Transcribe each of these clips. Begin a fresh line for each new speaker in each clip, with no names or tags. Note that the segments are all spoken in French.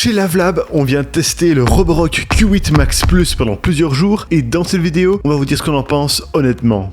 Chez Lavelab, on vient tester le Roborock Q8 Max Plus pendant plusieurs jours et dans cette vidéo, on va vous dire ce qu'on en pense honnêtement.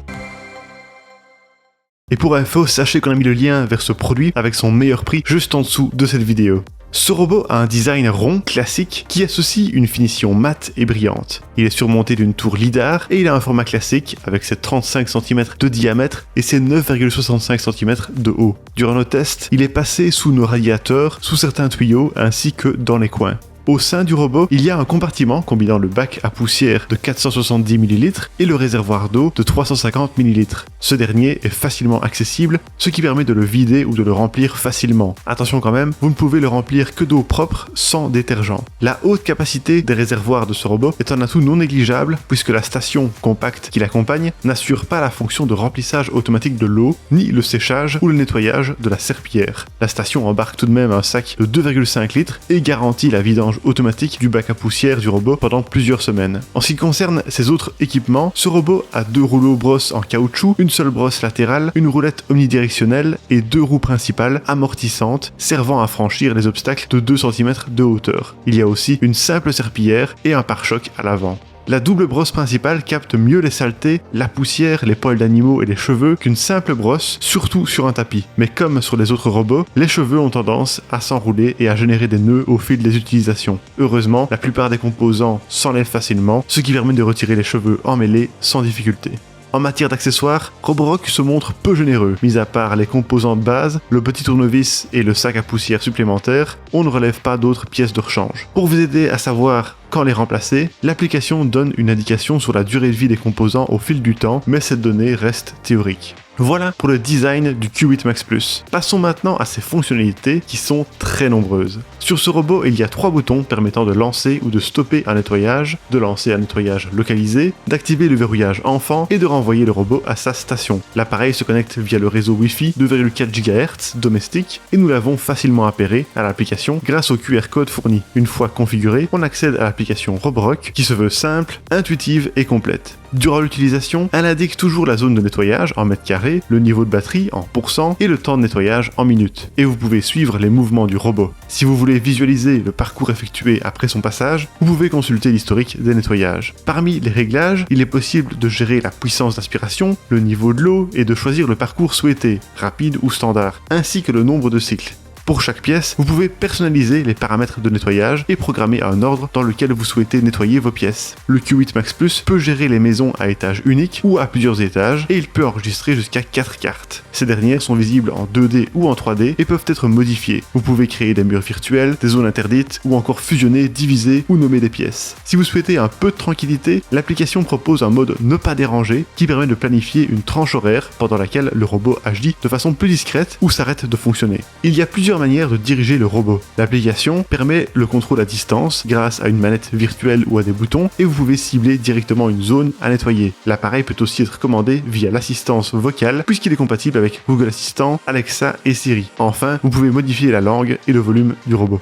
Et pour info, sachez qu'on a mis le lien vers ce produit avec son meilleur prix juste en dessous de cette vidéo. Ce robot a un design rond, classique, qui associe une finition mate et brillante. Il est surmonté d'une tour lidar et il a un format classique avec ses 35 cm de diamètre et ses 9,65 cm de haut. Durant nos tests, il est passé sous nos radiateurs, sous certains tuyaux ainsi que dans les coins. Au sein du robot, il y a un compartiment combinant le bac à poussière de 470 ml et le réservoir d'eau de 350 ml. Ce dernier est facilement accessible, ce qui permet de le vider ou de le remplir facilement. Attention quand même, vous ne pouvez le remplir que d'eau propre sans détergent. La haute capacité des réservoirs de ce robot est un atout non négligeable puisque la station compacte qui l'accompagne n'assure pas la fonction de remplissage automatique de l'eau, ni le séchage ou le nettoyage de la serpillière. La station embarque tout de même un sac de 2,5 litres et garantit la vidange automatique du bac à poussière du robot pendant plusieurs semaines. En ce qui concerne ses autres équipements, ce robot a 2 rouleaux brosses en caoutchouc, une seule brosse latérale, une roulette omnidirectionnelle et 2 roues principales amortissantes servant à franchir les obstacles de 2 cm de hauteur. Il y a aussi une simple serpillière et un pare-choc à l'avant. La double brosse principale capte mieux les saletés, la poussière, les poils d'animaux et les cheveux qu'une simple brosse, surtout sur un tapis. Mais comme sur les autres robots, les cheveux ont tendance à s'enrouler et à générer des nœuds au fil des utilisations. Heureusement, la plupart des composants s'enlèvent facilement, ce qui permet de retirer les cheveux emmêlés sans difficulté. En matière d'accessoires, Roborock se montre peu généreux. Mis à part les composants de base, le petit tournevis et le sac à poussière supplémentaire, on ne relève pas d'autres pièces de rechange. Pour vous aider à savoir quand les remplacer, l'application donne une indication sur la durée de vie des composants au fil du temps, mais cette donnée reste théorique. Voilà pour le design du Q8 Max Plus. Passons maintenant à ses fonctionnalités qui sont très nombreuses. Sur ce robot, il y a 3 boutons permettant de lancer ou de stopper un nettoyage, de lancer un nettoyage localisé, d'activer le verrouillage enfant et de renvoyer le robot à sa station. L'appareil se connecte via le réseau Wi-Fi 2,4 GHz domestique et nous l'avons facilement appairé à l'application grâce au QR code fourni. Une fois configuré, on accède à l'application Roborock qui se veut simple, intuitive et complète. Durant l'utilisation, elle indique toujours la zone de nettoyage en mètres carrés, le niveau de batterie en pourcent et le temps de nettoyage en minutes. Et vous pouvez suivre les mouvements du robot. Si vous voulez visualiser le parcours effectué après son passage, vous pouvez consulter l'historique des nettoyages. Parmi les réglages, il est possible de gérer la puissance d'aspiration, le niveau de l'eau et de choisir le parcours souhaité, rapide ou standard, ainsi que le nombre de cycles. Pour chaque pièce, vous pouvez personnaliser les paramètres de nettoyage et programmer un ordre dans lequel vous souhaitez nettoyer vos pièces. Le Q8 Max Plus peut gérer les maisons à étage unique ou à plusieurs étages et il peut enregistrer jusqu'à 4 cartes. Ces dernières sont visibles en 2D ou en 3D et peuvent être modifiées. Vous pouvez créer des murs virtuels, des zones interdites ou encore fusionner, diviser ou nommer des pièces. Si vous souhaitez un peu de tranquillité, l'application propose un mode ne pas déranger qui permet de planifier une tranche horaire pendant laquelle le robot agit de façon plus discrète ou s'arrête de fonctionner. Il y a plusieurs manière de diriger le robot. L'application permet le contrôle à distance grâce à une manette virtuelle ou à des boutons et vous pouvez cibler directement une zone à nettoyer. L'appareil peut aussi être commandé via l'assistance vocale puisqu'il est compatible avec Google Assistant, Alexa et Siri. Enfin, vous pouvez modifier la langue et le volume du robot.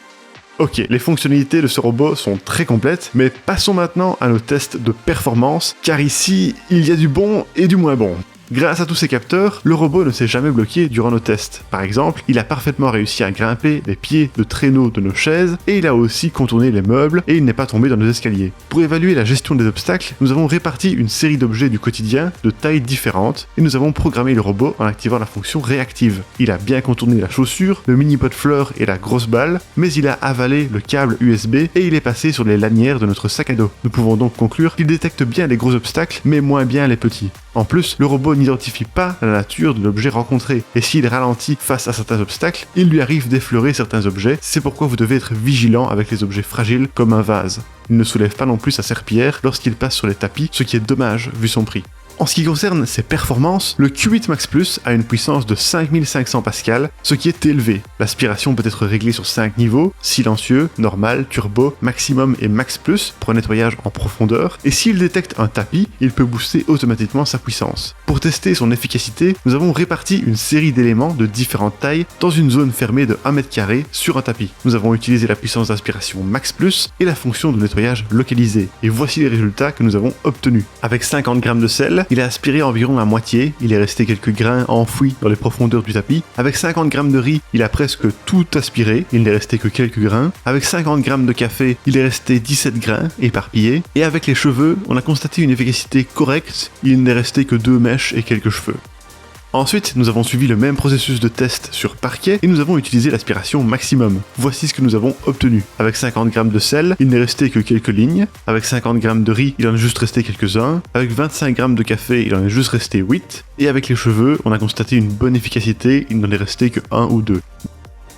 Ok, les fonctionnalités de ce robot sont très complètes, mais passons maintenant à nos tests de performance, car ici, il y a du bon et du moins bon. Grâce à tous ces capteurs, le robot ne s'est jamais bloqué durant nos tests. Par exemple, il a parfaitement réussi à grimper les pieds de traîneau de nos chaises et il a aussi contourné les meubles et il n'est pas tombé dans nos escaliers. Pour évaluer la gestion des obstacles, nous avons réparti une série d'objets du quotidien de tailles différentes et nous avons programmé le robot en activant la fonction réactive. Il a bien contourné la chaussure, le mini pot de fleurs et la grosse balle, mais il a avalé le câble USB et il est passé sur les lanières de notre sac à dos. Nous pouvons donc conclure qu'il détecte bien les gros obstacles mais moins bien les petits. En plus, le robot n'identifie pas la nature de l'objet rencontré, et s'il ralentit face à certains obstacles, il lui arrive d'effleurer certains objets, c'est pourquoi vous devez être vigilant avec les objets fragiles comme un vase. Il ne soulève pas non plus sa serpillière lorsqu'il passe sur les tapis, ce qui est dommage vu son prix. En ce qui concerne ses performances, le Q8 Max Plus a une puissance de 5500 Pascal, ce qui est élevé. L'aspiration peut être réglée sur 5 niveaux, silencieux, normal, turbo, maximum et max plus pour un nettoyage en profondeur, et s'il détecte un tapis, il peut booster automatiquement sa puissance. Pour tester son efficacité, nous avons réparti une série d'éléments de différentes tailles dans une zone fermée de 1 m² sur un tapis. Nous avons utilisé la puissance d'aspiration max plus et la fonction de nettoyage localisé, et voici les résultats que nous avons obtenus. Avec 50 g de sel, il a aspiré environ la moitié, il est resté quelques grains enfouis dans les profondeurs du tapis. Avec 50 g de riz, il a presque tout aspiré, il n'est resté que quelques grains. Avec 50 g de café, il est resté 17 grains éparpillés. Et avec les cheveux, on a constaté une efficacité correcte, il n'est resté que 2 mèches et quelques cheveux. Ensuite, nous avons suivi le même processus de test sur parquet et nous avons utilisé l'aspiration maximum. Voici ce que nous avons obtenu. Avec 50 g de sel, il n'est resté que quelques lignes. Avec 50 g de riz, il en est juste resté quelques-uns. Avec 25 g de café, il en est juste resté 8. Et avec les cheveux, on a constaté une bonne efficacité, il n'en est resté que 1 ou 2.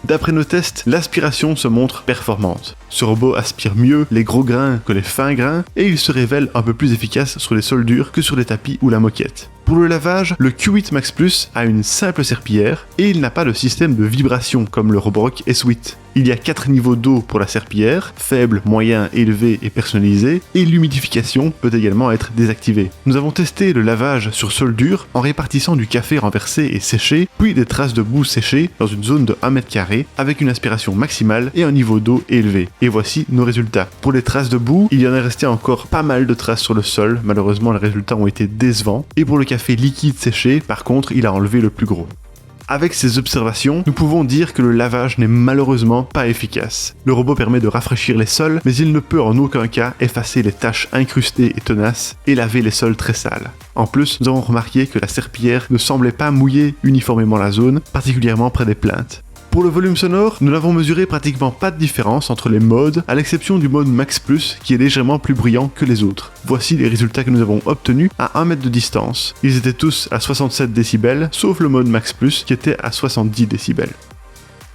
D'après nos tests, l'aspiration se montre performante. Ce robot aspire mieux les gros grains que les fins grains et il se révèle un peu plus efficace sur les sols durs que sur les tapis ou la moquette. Pour le lavage, le Q8 Max Plus a une simple serpillière et il n'a pas de système de vibration comme le Roborock S8. Il y a 4 niveaux d'eau pour la serpillière, faible, moyen, élevé et personnalisé, et l'humidification peut également être désactivée. Nous avons testé le lavage sur sol dur en répartissant du café renversé et séché, puis des traces de boue séchées dans une zone de 1 m² avec une aspiration maximale et un niveau d'eau élevé. Et voici nos résultats. Pour les traces de boue, il y en est resté encore pas mal de traces sur le sol, malheureusement les résultats ont été décevants, et pour le café liquide séché, par contre, il a enlevé le plus gros. Avec ces observations, nous pouvons dire que le lavage n'est malheureusement pas efficace. Le robot permet de rafraîchir les sols, mais il ne peut en aucun cas effacer les taches incrustées et tenaces et laver les sols très sales. En plus, nous avons remarqué que la serpillière ne semblait pas mouiller uniformément la zone, particulièrement près des plinthes. Pour le volume sonore, nous n'avons mesuré pratiquement pas de différence entre les modes, à l'exception du mode Max Plus qui est légèrement plus bruyant que les autres. Voici les résultats que nous avons obtenus à 1 mètre de distance. Ils étaient tous à 67 décibels, sauf le mode Max Plus qui était à 70 décibels.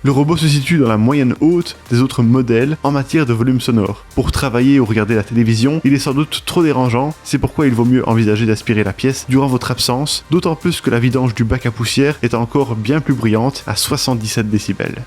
Le robot se situe dans la moyenne haute des autres modèles en matière de volume sonore. Pour travailler ou regarder la télévision, il est sans doute trop dérangeant, c'est pourquoi il vaut mieux envisager d'aspirer la pièce durant votre absence, d'autant plus que la vidange du bac à poussière est encore bien plus bruyante à 77 décibels.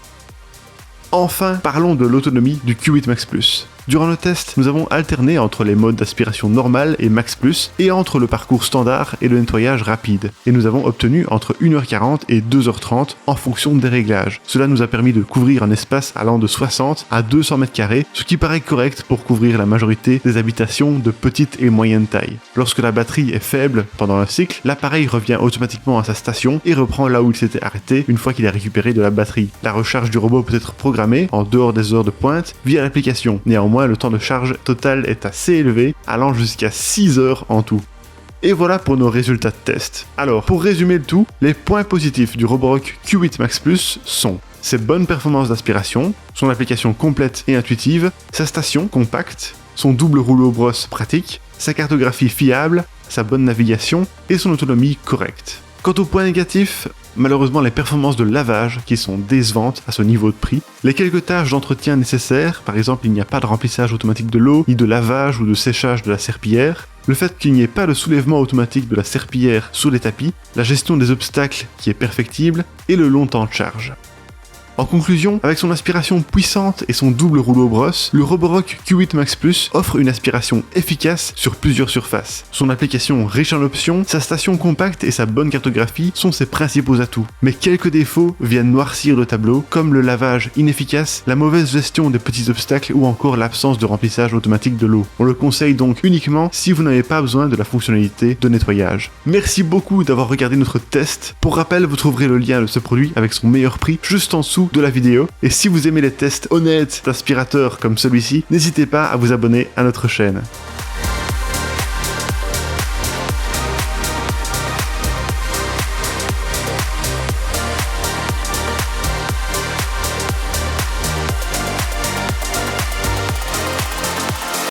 Enfin, parlons de l'autonomie du Q8 Max Plus. Durant le test, nous avons alterné entre les modes d'aspiration normale et Max Plus et entre le parcours standard et le nettoyage rapide. Et nous avons obtenu entre 1h40 et 2h30 en fonction des réglages. Cela nous a permis de couvrir un espace allant de 60 à 200 m², ce qui paraît correct pour couvrir la majorité des habitations de petite et moyenne taille. Lorsque la batterie est faible pendant un cycle, l'appareil revient automatiquement à sa station et reprend là où il s'était arrêté une fois qu'il a récupéré de la batterie. La recharge du robot peut être programmée en dehors des heures de pointe via l'application. Néanmoins, le temps de charge total est assez élevé, allant jusqu'à 6 heures en tout. Et voilà pour nos résultats de test. Alors, pour résumer le tout, les points positifs du Roborock Q8 Max Plus sont ses bonnes performances d'aspiration, son application complète et intuitive, sa station compacte, son double rouleau brosse pratique, sa cartographie fiable, sa bonne navigation et son autonomie correcte. Quant aux points négatifs, malheureusement les performances de lavage qui sont décevantes à ce niveau de prix, les quelques tâches d'entretien nécessaires, par exemple il n'y a pas de remplissage automatique de l'eau, ni de lavage ou de séchage de la serpillière, le fait qu'il n'y ait pas de soulèvement automatique de la serpillière sur les tapis, la gestion des obstacles qui est perfectible et le long temps de charge. En conclusion, avec son aspiration puissante et son double rouleau brosse, le Roborock Q8 Max Plus offre une aspiration efficace sur plusieurs surfaces. Son application riche en options, sa station compacte et sa bonne cartographie sont ses principaux atouts. Mais quelques défauts viennent noircir le tableau, comme le lavage inefficace, la mauvaise gestion des petits obstacles ou encore l'absence de remplissage automatique de l'eau. On le conseille donc uniquement si vous n'avez pas besoin de la fonctionnalité de nettoyage. Merci beaucoup d'avoir regardé notre test. Pour rappel, vous trouverez le lien de ce produit avec son meilleur prix juste en dessous de la vidéo. Et si vous aimez les tests honnêtes d'aspirateurs comme celui-ci, n'hésitez pas à vous abonner à notre chaîne.